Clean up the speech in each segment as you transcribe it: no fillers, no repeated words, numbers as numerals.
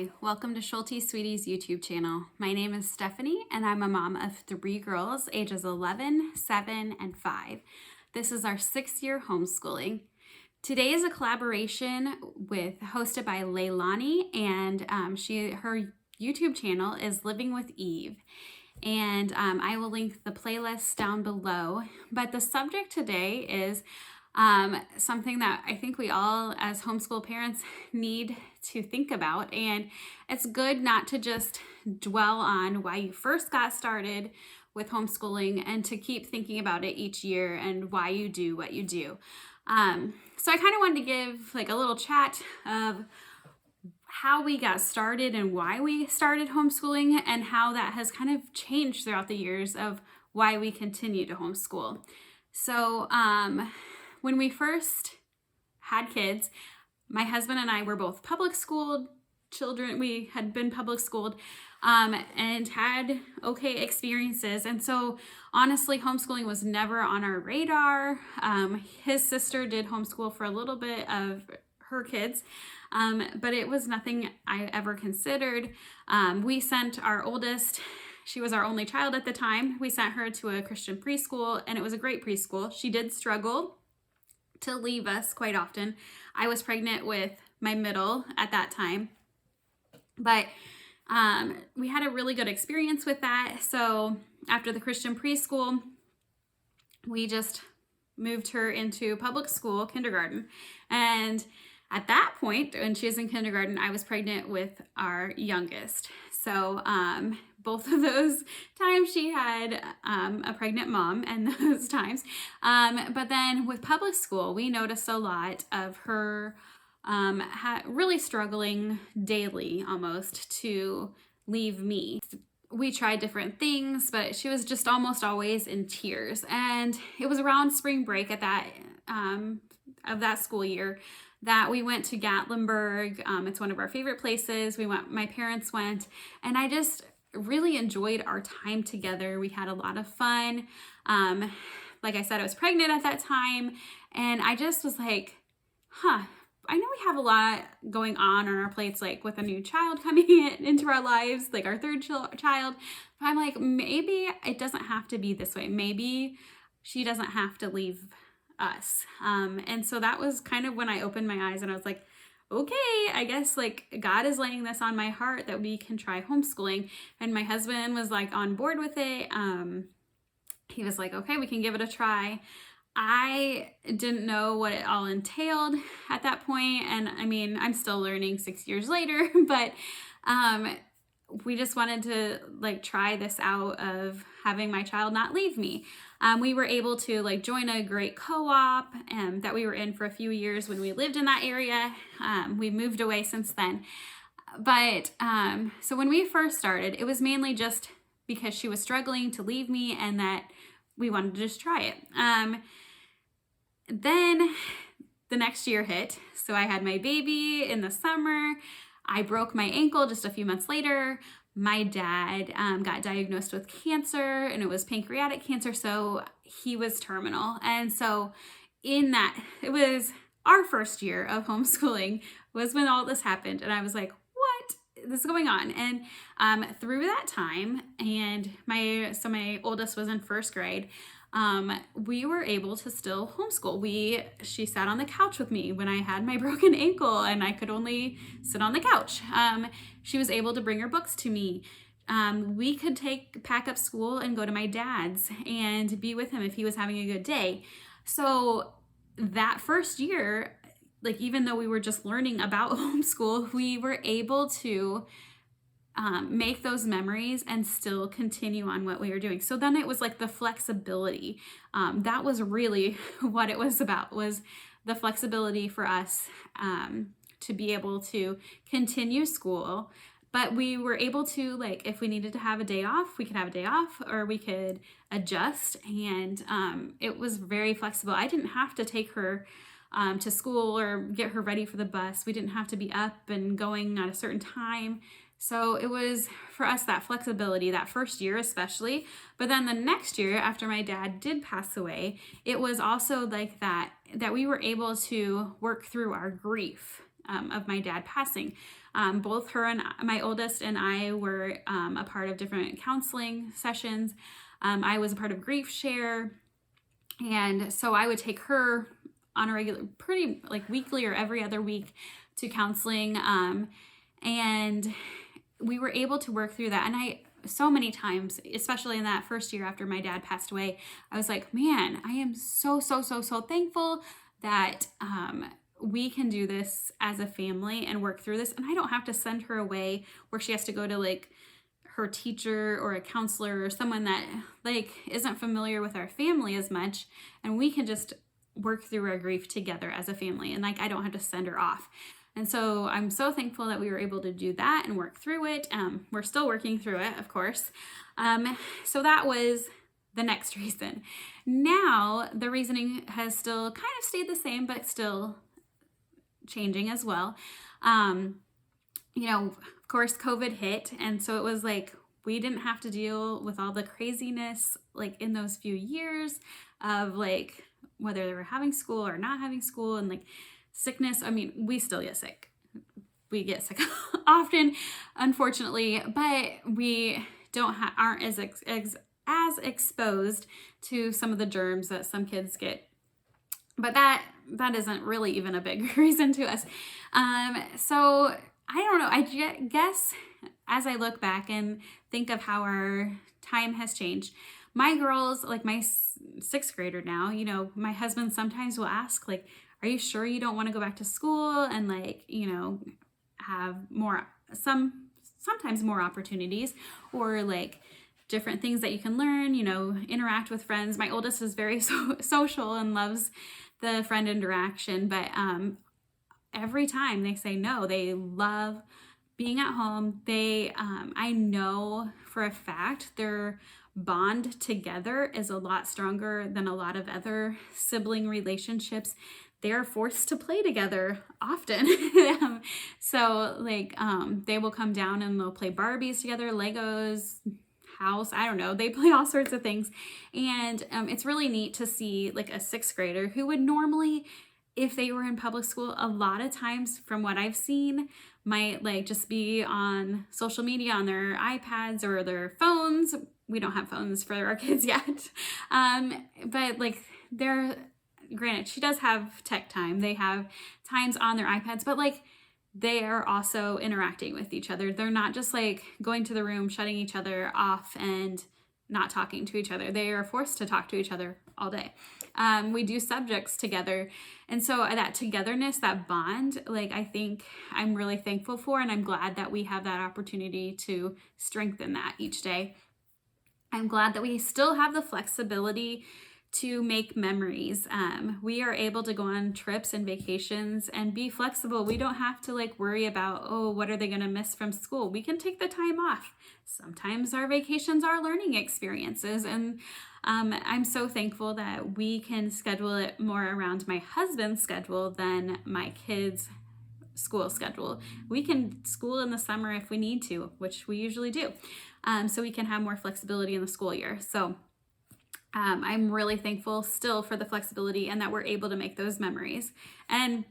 Hi, welcome to Schulte Sweeties YouTube channel. My name is Stephanie and I'm a mom of 3 girls ages 11, 7, and 5. This is our 6th year homeschooling. Today is a collaboration hosted by Leilani, and her YouTube channel is Living with Eve. And I will link the playlist down below. But the subject today is something that I think we all as homeschool parents need to think about. And it's good not to just dwell on why you first got started with homeschooling and to keep thinking about it each year and why you do what you do. So I kind of wanted to give like a little chat of how we got started and why we started homeschooling and how that has kind of changed throughout the years of why we continue to homeschool. So when we first had kids, my husband and I were both public schooled children. We had been public schooled and had okay experiences. And so honestly, homeschooling was never on our radar. His sister did homeschool for a little bit of her kids, but it was nothing I ever considered. We sent our oldest, she was our only child at the time, we sent her to a Christian preschool, and it was a great preschool. She did struggle to leave us quite often. I was pregnant with my middle at that time, but we had a really good experience with that. So after the Christian preschool, we just moved her into public school, kindergarten. And at that point, when she was in kindergarten, I was pregnant with our youngest. So both of those times she had a pregnant mom, and those times. But then with public school, we noticed a lot of her really struggling daily almost to leave me. We tried different things, but she was just almost always in tears. And it was around spring break at that of that school year that we went to Gatlinburg. It's one of our favorite places. My parents went, and I just really enjoyed our time together. We had a lot of fun. Like I said, I was pregnant at that time, and I just was like, I know we have a lot going on our plates, like with a new child coming into our lives, like our third child. But I'm like, maybe it doesn't have to be this way. Maybe she doesn't have to leave us. And so that was kind of when I opened my eyes and I was like, okay, I guess like God is laying this on my heart that we can try homeschooling. And my husband was like on board with it. He was like, okay, we can give it a try. I didn't know what it all entailed at that point. And I mean, I'm still learning 6 years later, but we just wanted to like try this out of having my child not leave me. We were able to like join a great co-op that we were in for a few years when we lived in that area. We moved away since then. But so when we first started, it was mainly just because she was struggling to leave me and that we wanted to just try it. Then the next year hit. So I had my baby in the summer. I broke my ankle just a few months later. My dad got diagnosed with cancer, and it was pancreatic cancer, so he was terminal. And so in that, it was our first year of homeschooling was when all this happened, and I was like, what is going on? And through that time, and my oldest was in first grade, we were able to still homeschool. She sat on the couch with me when I had my broken ankle and I could only sit on the couch. She was able to bring her books to me. We could pack up school and go to my dad's and be with him if he was having a good day. So that first year, like even though we were just learning about homeschool, we were able to make those memories and still continue on what we were doing. So then it was like the flexibility. That was really what it was about, was the flexibility for us to be able to continue school. But we were able to, like, if we needed to have a day off, we could have a day off, or we could adjust. And it was very flexible. I didn't have to take her to school or get her ready for the bus. We didn't have to be up and going at a certain time. So it was for us that flexibility that first year especially. But then the next year after my dad did pass away, it was also like that we were able to work through our grief of my dad passing. Both her and my oldest and I were a part of different counseling sessions. I was a part of Grief Share. And so I would take her on a regular, pretty like weekly or every other week to counseling. And we were able to work through that. And so many times, especially in that first year after my dad passed away, I was like, man, I am so thankful that we can do this as a family and work through this. And I don't have to send her away where she has to go to like her teacher or a counselor or someone that like isn't familiar with our family as much. And we can just work through our grief together as a family. And like, I don't have to send her off. And so I'm so thankful that we were able to do that and work through it. We're still working through it, of course. So that was the next reason. Now the reasoning has still kind of stayed the same, but still changing as well. Of course, COVID hit. And so it was like, we didn't have to deal with all the craziness like in those few years of like whether they were having school or not having school and like sickness. I mean, we still get sick. We get sick often, unfortunately, but we aren't as exposed to some of the germs that some kids get. But that isn't really even a big reason to us. So I don't know. I guess as I look back and think of how our time has changed, my girls, like my sixth grader now, my husband sometimes will ask, like, are you sure you don't want to go back to school and like, have sometimes more opportunities or like different things that you can learn, interact with friends. My oldest is very social and loves the friend interaction, but every time they say no, they love being at home. I know for a fact their bond together is a lot stronger than a lot of other sibling relationships. They are forced to play together often. So like, they will come down and they'll play Barbies together, Legos, house, I don't know. They play all sorts of things. And it's really neat to see like a sixth grader who would normally, if they were in public school, a lot of times from what I've seen, might like just be on social media on their iPads or their phones. We don't have phones for our kids yet. But like granted, she does have tech time. They have times on their iPads, but like they are also interacting with each other. They're not just like going to the room, shutting each other off and not talking to each other. They are forced to talk to each other all day. We do subjects together. And so that togetherness, that bond, like I think I'm really thankful for, and I'm glad that we have that opportunity to strengthen that each day. I'm glad that we still have the flexibility to make memories. We are able to go on trips and vacations and be flexible. We don't have to like worry about, what are they going to miss from school? We can take the time off. Sometimes our vacations are learning experiences. And I'm so thankful that we can schedule it more around my husband's schedule than my kids' school schedule. We can school in the summer if we need to, which we usually do. So we can have more flexibility in the school year. So I'm really thankful still for the flexibility and that we're able to make those memories. And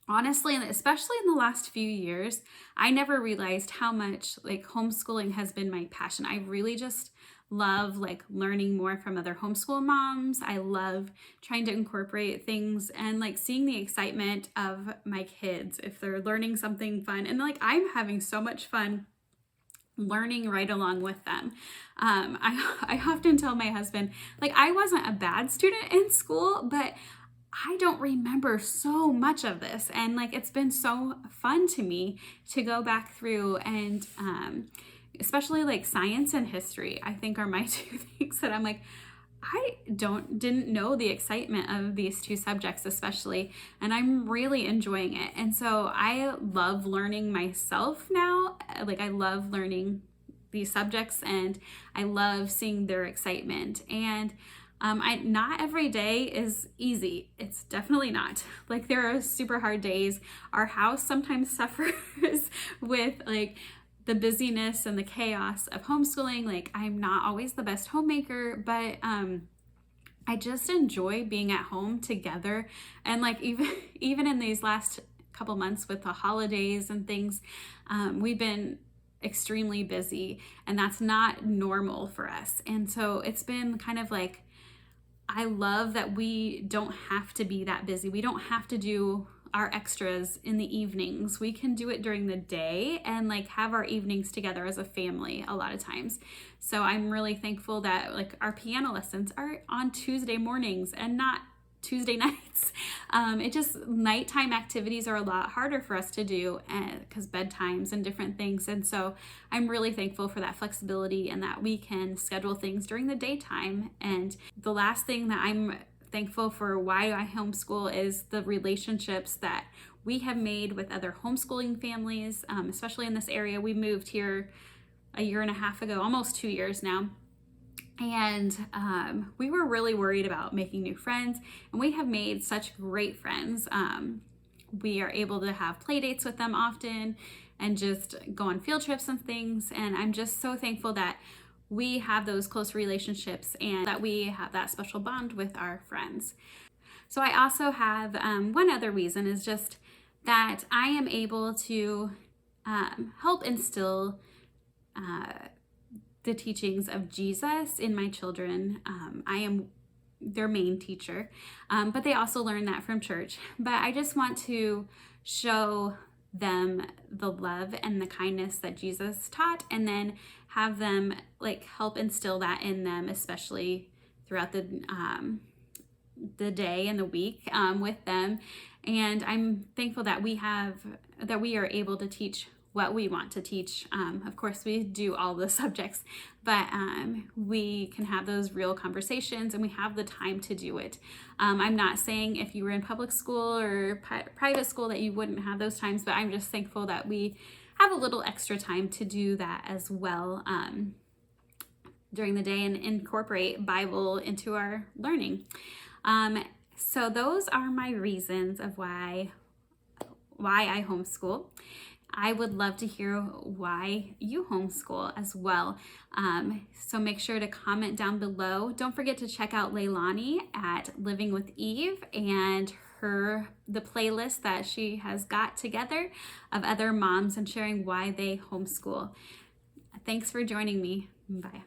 honestly, and especially in the last few years, I never realized how much like homeschooling has been my passion. I really just love like learning more from other homeschool moms. I love trying to incorporate things and like seeing the excitement of my kids if they're learning something fun. And like I'm having so much fun learning right along with them. I often tell my husband, like I wasn't a bad student in school, but I don't remember so much of this. And like, it's been so fun to me to go back through and, especially like science and history, I think are my two things that I'm like, I didn't know the excitement of these two subjects, especially, and I'm really enjoying it. And so I love learning myself now. Like I love learning these subjects and I love seeing their excitement. And not every day is easy. It's definitely not. Like there are super hard days. Our house sometimes suffers with like the busyness and the chaos of homeschooling. Like I'm not always the best homemaker, but I just enjoy being at home together. And like even in these last couple months with the holidays and things, we've been extremely busy, and that's not normal for us. And so it's been kind of like, I love that we don't have to be that busy. We don't have to do our extras in the evenings. We can do it during the day and like have our evenings together as a family a lot of times. So I'm really thankful that like our piano lessons are on Tuesday mornings and not Tuesday nights. It just, nighttime activities are a lot harder for us to do because bedtimes and different things. And so I'm really thankful for that flexibility and that we can schedule things during the daytime. And the last thing that I'm thankful for why I homeschool is the relationships that we have made with other homeschooling families, especially in this area. We moved here a year and a half ago, almost 2 years now. And we were really worried about making new friends, and we have made such great friends. We are able to have play dates with them often and just go on field trips and things. And I'm just so thankful that we have those close relationships and that we have that special bond with our friends. So I also have one other reason is just that I am able to help instill the teachings of Jesus in my children. I am their main teacher, but they also learn that from church. But I just want to show them the love and the kindness that Jesus taught, and then have them like help instill that in them, especially throughout the day and the week with them. And I'm thankful that we are able to teach what we want to teach. Of course, we do all the subjects, but we can have those real conversations and we have the time to do it. I'm not saying if you were in public school or private school that you wouldn't have those times, but I'm just thankful that we have a little extra time to do that as well during the day and incorporate Bible into our learning. So those are my reasons of why I homeschool. I would love to hear why you homeschool as well. So make sure to comment down below. Don't forget to check out Leilani at Living with Eve and the playlist that she has got together of other moms and sharing why they homeschool. Thanks for joining me. Bye.